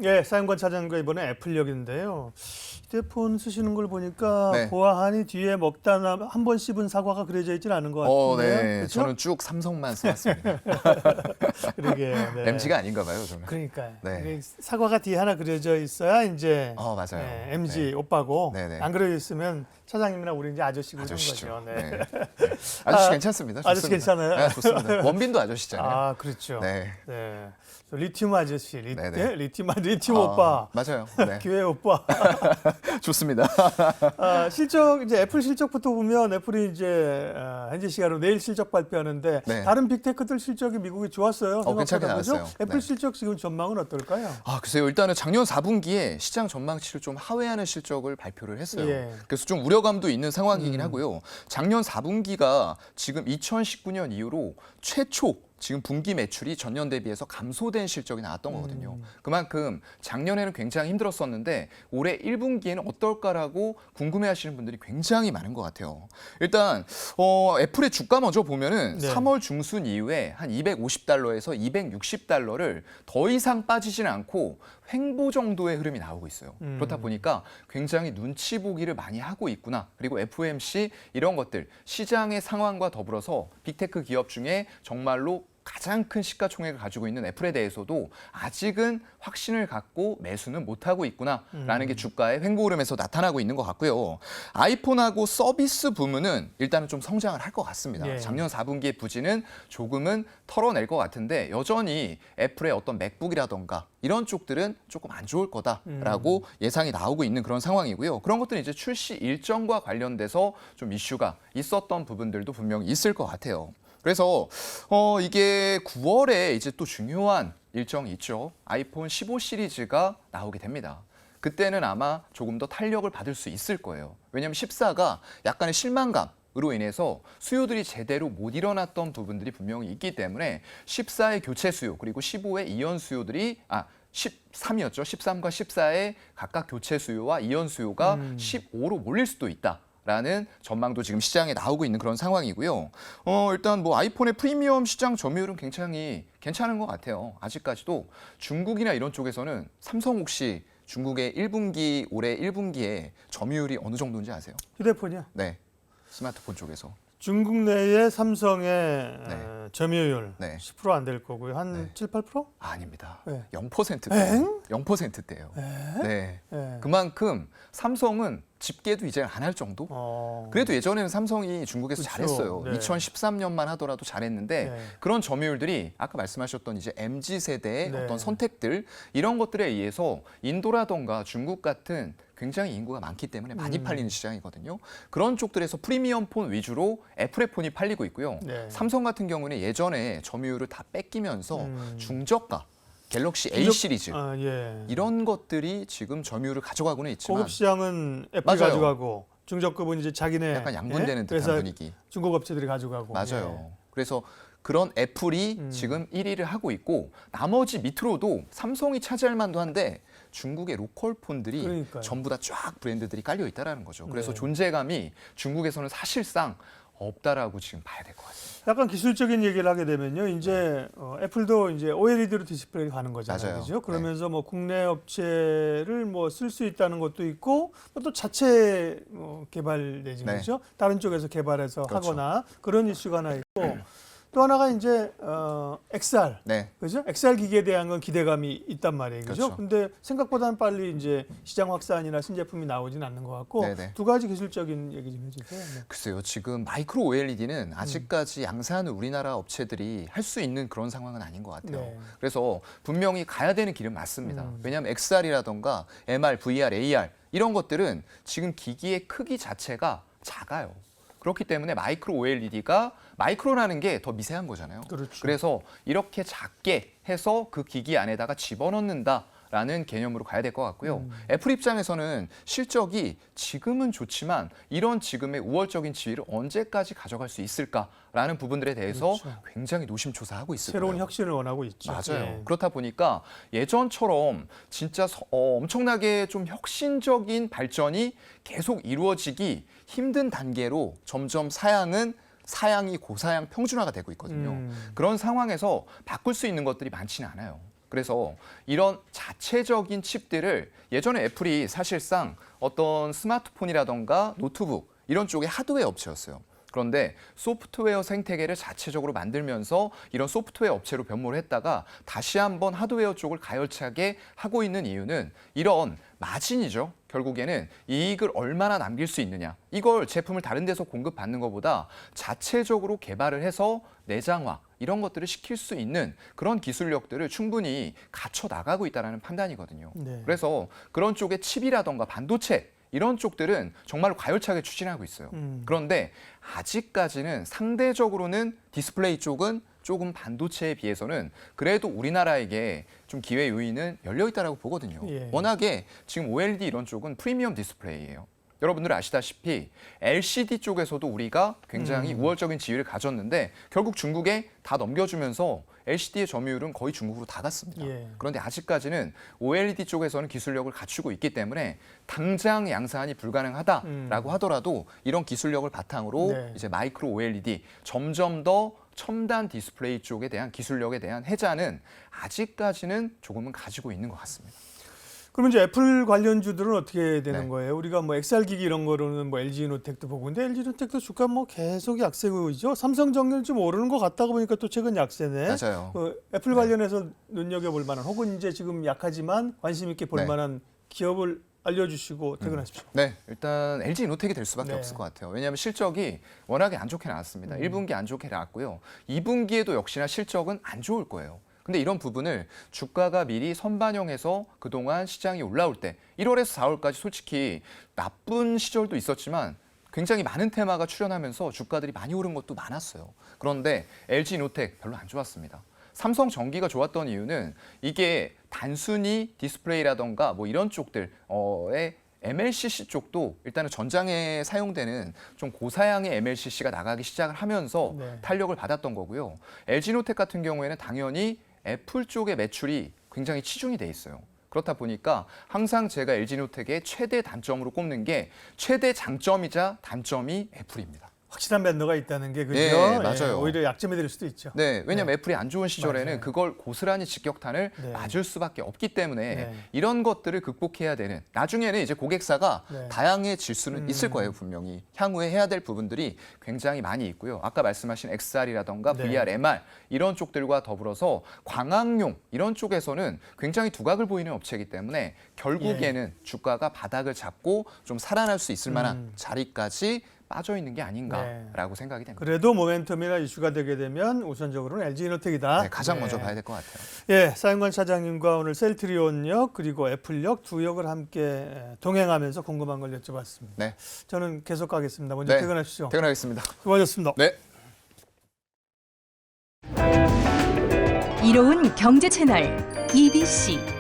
예, 사용권 차지하는 이번에 애플역인데요. 휴대폰 쓰시는 걸 보니까 네. 보아하니 뒤에 먹다 한 번 씹은 사과가 그려져 있지는 않은 것 같은데요. 네. 그렇죠? 저는 쭉 삼성만 써왔습니다. 그러게요. 네. MG가 아닌가 봐요, 저는. 그러니까요. 네. 사과가 뒤에 하나 그려져 있어야 이제 맞아요. 네, MG 네. 오빠고 네네. 안 그려져 있으면 차장님이나 우리 이제 아저씨고 이런 아저씨죠. 거죠. 네. 네. 아저씨 괜찮습니다. 좋습니다. 아저씨 괜찮아요? 네, 좋습니다. 원빈도 아저씨잖아요. 아, 그렇죠. 네. 네. 리튬 아저씨, 네네. 리튬 오빠, 맞아요. 네. 교회 오빠. 좋습니다. 실적 이제 애플 실적부터 보면 애플이 이제 현재 시간으로 내일 실적 발표하는데 네. 다른 빅테크들 실적이 미국이 좋았어요. 괜찮게 생각보다, 그죠? 나왔어요. 애플 네. 실적 지금 전망은 어떨까요? 글쎄요. 일단은 작년 4분기에 시장 전망치를 좀 하회하는 실적을 발표를 했어요. 예. 그래서 좀 우려감도 있는 상황이긴 하고요. 작년 4분기가 지금 2019년 이후로 최초 지금 분기 매출이 전년 대비해서 감소된 실적이 나왔던 거거든요. 그만큼 작년에는 굉장히 힘들었었는데 올해 1분기에는 어떨까라고 궁금해하시는 분들이 굉장히 많은 것 같아요. 일단 애플의 주가 먼저 보면은 네. 3월 중순 이후에 한 250달러에서 260달러를 더 이상 빠지지는 않고 횡보 정도의 흐름이 나오고 있어요. 그렇다 보니까 굉장히 눈치 보기를 많이 하고 있구나. 그리고 FOMC 이런 것들 시장의 상황과 더불어서 빅테크 기업 중에 정말로 가장 큰 시가총액을 가지고 있는 애플에 대해서도 아직은 확신을 갖고 매수는 못하고 있구나라는 게 주가의 횡보 흐름에서 나타나고 있는 것 같고요. 아이폰하고 서비스 부문은 일단은 좀 성장을 할 것 같습니다. 예. 작년 4분기의 부진은 조금은 털어낼 것 같은데 여전히 애플의 어떤 맥북이라던가 이런 쪽들은 조금 안 좋을 거다라고 예상이 나오고 있는 그런 상황이고요. 그런 것들은 이제 출시 일정과 관련돼서 좀 이슈가 있었던 부분들도 분명히 있을 것 같아요. 그래서 이게 9월에 이제 또 중요한 일정이 있죠. 아이폰 15 시리즈가 나오게 됩니다. 그때는 아마 조금 더 탄력을 받을 수 있을 거예요. 왜냐하면 14가 약간의 실망감으로 인해서 수요들이 제대로 못 일어났던 부분들이 분명히 있기 때문에 14의 교체 수요 그리고 15의 이연 수요들이 13이었죠. 13과 14의 각각 교체 수요와 이연 수요가 15로 몰릴 수도 있다. 라는 전망도 지금 시장에 나오고 있는 그런 상황이고요. 일단 뭐 아이폰의 프리미엄 시장 점유율은 굉장히 괜찮은 것 같아요. 아직까지도 중국이나 이런 쪽에서는 삼성 혹시 중국의 1분기 올해 1분기에 점유율이 어느 정도인지 아세요? 휴대폰이요? 네, 스마트폰 쪽에서. 중국 내의 삼성의 네. 점유율 네. 10% 안 될 거고요. 한 네. 7, 8%? 아닙니다. 네. 0%대예요. 0%대예요. 네. 네. 그만큼 삼성은 집계도 이제 안 할 정도? 그래도 예전에는 삼성이 중국에서 그쵸. 잘했어요. 네. 2013년만 하더라도 잘했는데 네. 그런 점유율들이 아까 말씀하셨던 이제 MZ 세대의 네. 어떤 선택들 이런 것들에 의해서 인도라던가 중국 같은 굉장히 인구가 많기 때문에 많이 팔리는 시장이거든요. 그런 쪽들에서 프리미엄 폰 위주로 애플의 폰이 팔리고 있고요. 네. 삼성 같은 경우는 예전에 점유율을 다 뺏기면서 중저가 갤럭시 A 시리즈 예. 이런 것들이 지금 점유율을 가져가고는 있지만 고급 시장은 애플이 맞아요. 가져가고 중저급은 이제 자기네 약간 양분되는 듯한 그래서 분위기. 중국 업체들이 가져가고. 맞아요. 그래서 그런 애플이 지금 1위를 하고 있고 나머지 밑으로도 삼성이 차지할 만도 한데 중국의 로컬 폰들이 그러니까요. 전부 다 쫙 브랜드들이 깔려 있다라는 거죠. 그래서 네. 존재감이 중국에서는 사실상 없다라고 지금 봐야 될 것 같습니다. 약간 기술적인 얘기를 하게 되면요, 이제 애플도 이제 OLED로 디스플레이 가는 거잖아요, 맞아요. 그죠? 그러면서 뭐 국내 업체를 뭐 쓸 수 있다는 것도 있고 또 자체 개발 내지 네. 그죠? 다른 쪽에서 개발해서 그렇죠. 하거나 그런 이슈가 하나 있고 또 하나가 이제 XR. 네. 그죠? XR 기기에 대한 건 기대감이 있단 말이에요. 그죠? 그렇죠. 근데 생각보다는 빨리 이제 시장 확산이나 신제품이 나오진 않는 것 같고 네네. 두 가지 기술적인 얘기 좀 해주세요. 네. 글쎄요, 지금 마이크로 OLED는 아직까지 양산을 우리나라 업체들이 할 수 있는 그런 상황은 아닌 것 같아요. 네. 그래서 분명히 가야 되는 길은 맞습니다. 왜냐하면 XR이라던가 MR, VR, AR 이런 것들은 지금 기기의 크기 자체가 작아요. 그렇기 때문에 마이크로 OLED가 마이크로라는 게 더 미세한 거잖아요. 그렇죠. 그래서 이렇게 작게 해서 그 기기 안에다가 집어넣는다라는 개념으로 가야 될 것 같고요. 애플 입장에서는 실적이 지금은 좋지만 이런 지금의 우월적인 지위를 언제까지 가져갈 수 있을까라는 부분들에 대해서 그렇죠. 굉장히 노심초사하고 있을 새로운 거예요. 혁신을 원하고 있죠. 맞아요. 예. 그렇다 보니까 예전처럼 진짜 엄청나게 좀 혁신적인 발전이 계속 이루어지기 힘든 단계로 점점 사양이 고사양 평준화가 되고 있거든요. 그런 상황에서 바꿀 수 있는 것들이 많지는 않아요. 그래서 이런 자체적인 칩들을 예전에 애플이 사실상 어떤 스마트폰이라던가 노트북 이런 쪽의 하드웨어 업체였어요. 그런데 소프트웨어 생태계를 자체적으로 만들면서 이런 소프트웨어 업체로 변모를 했다가 다시 한번 하드웨어 쪽을 가열차게 하고 있는 이유는 이런 마진이죠. 결국에는 이익을 얼마나 남길 수 있느냐. 이걸 제품을 다른 데서 공급받는 것보다 자체적으로 개발을 해서 내장화 이런 것들을 시킬 수 있는 그런 기술력들을 충분히 갖춰 나가고 있다는 판단이거든요. 네. 그래서 그런 쪽의 칩이라던가 반도체 이런 쪽들은 정말로 가열차게 추진하고 있어요. 그런데 아직까지는 상대적으로는 디스플레이 쪽은 조금 반도체에 비해서는 그래도 우리나라에게 좀 기회 요인은 열려 있다라고 보거든요. 예. 워낙에 지금 OLED 이런 쪽은 프리미엄 디스플레이예요. 여러분들 아시다시피 LCD 쪽에서도 우리가 굉장히 우월적인 지위를 가졌는데 결국 중국에 다 넘겨주면서 LCD의 점유율은 거의 중국으로 다 갔습니다. 예. 그런데 아직까지는 OLED 쪽에서는 기술력을 갖추고 있기 때문에 당장 양산이 불가능하다라고 하더라도 이런 기술력을 바탕으로 네. 이제 마이크로 OLED 점점 더 첨단 디스플레이 쪽에 대한 기술력에 대한 해자는 아직까지는 조금은 가지고 있는 것 같습니다. 그러면 이제 애플 관련주들은 어떻게 되는 네. 거예요? 우리가 뭐 XR 기기 이런 거로는 뭐 LG노텍도 보고 있는데 LG노텍도 주가 뭐 계속 약세고이죠. 삼성전기는 좀 오르는 것 같다고 보니까 또 최근 약세네. 맞아요. 애플 관련해서 눈여겨볼 만한 혹은 이제 지금 약하지만 관심 있게 볼 네. 만한 기업을 알려주시고 퇴근하십시오. 네, 일단 LG 노텍이 될 수밖에 네. 없을 것 같아요. 왜냐하면 실적이 워낙에 안 좋게 나왔습니다. 1분기 안 좋게 나왔고요. 2분기에도 역시나 실적은 안 좋을 거예요. 근데 이런 부분을 주가가 미리 선반영해서 그동안 시장이 올라올 때 1월에서 4월까지 솔직히 나쁜 시절도 있었지만 굉장히 많은 테마가 출현하면서 주가들이 많이 오른 것도 많았어요. 그런데 LG 노텍 별로 안 좋았습니다. 삼성전기가 좋았던 이유는 이게 단순히 디스플레이라던가 뭐 이런 쪽들의 MLCC 쪽도 일단은 전장에 사용되는 좀 고사양의 MLCC가 나가기 시작을 하면서 네. 탄력을 받았던 거고요. LG노텍 같은 경우에는 당연히 애플 쪽의 매출이 굉장히 치중이 돼 있어요. 그렇다 보니까 항상 제가 LG노텍의 최대 단점으로 꼽는 게 최대 장점이자 단점이 애플입니다. 확실한 밴더가 있다는 게 그죠? 예, 맞아요. 오히려 약점이 될 수도 있죠. 네, 왜냐하면 애플이 안 좋은 시절에는 맞아요. 그걸 고스란히 직격탄을 네. 맞을 수밖에 없기 때문에 네. 이런 것들을 극복해야 되는 나중에는 이제 고객사가 네. 다양해질 수는 있을 거예요, 분명히. 향후에 해야 될 부분들이 굉장히 많이 있고요. 아까 말씀하신 XR이라던가 네. VR, MR 이런 쪽들과 더불어서 광학용 이런 쪽에서는 굉장히 두각을 보이는 업체이기 때문에 결국에는 주가가 바닥을 잡고 좀 살아날 수 있을 만한 자리까지 빠져 있는 게 아닌가라고 생각이 됩니다. 그래도 모멘텀이나 이슈가 되게 되면 우선적으로는 LG노텍이다. 네, 가장 먼저 봐야 될 것 같아요. 예, 사임관 차장님과 오늘 셀트리온역 그리고 애플역 두 역을 함께 동행하면서 궁금한 걸 여쭤봤습니다. 네, 저는 계속 가겠습니다. 먼저 네. 퇴근하십시오. 퇴근하겠습니다. 수고하셨습니다. 네. 이로운 경제 채널 EBC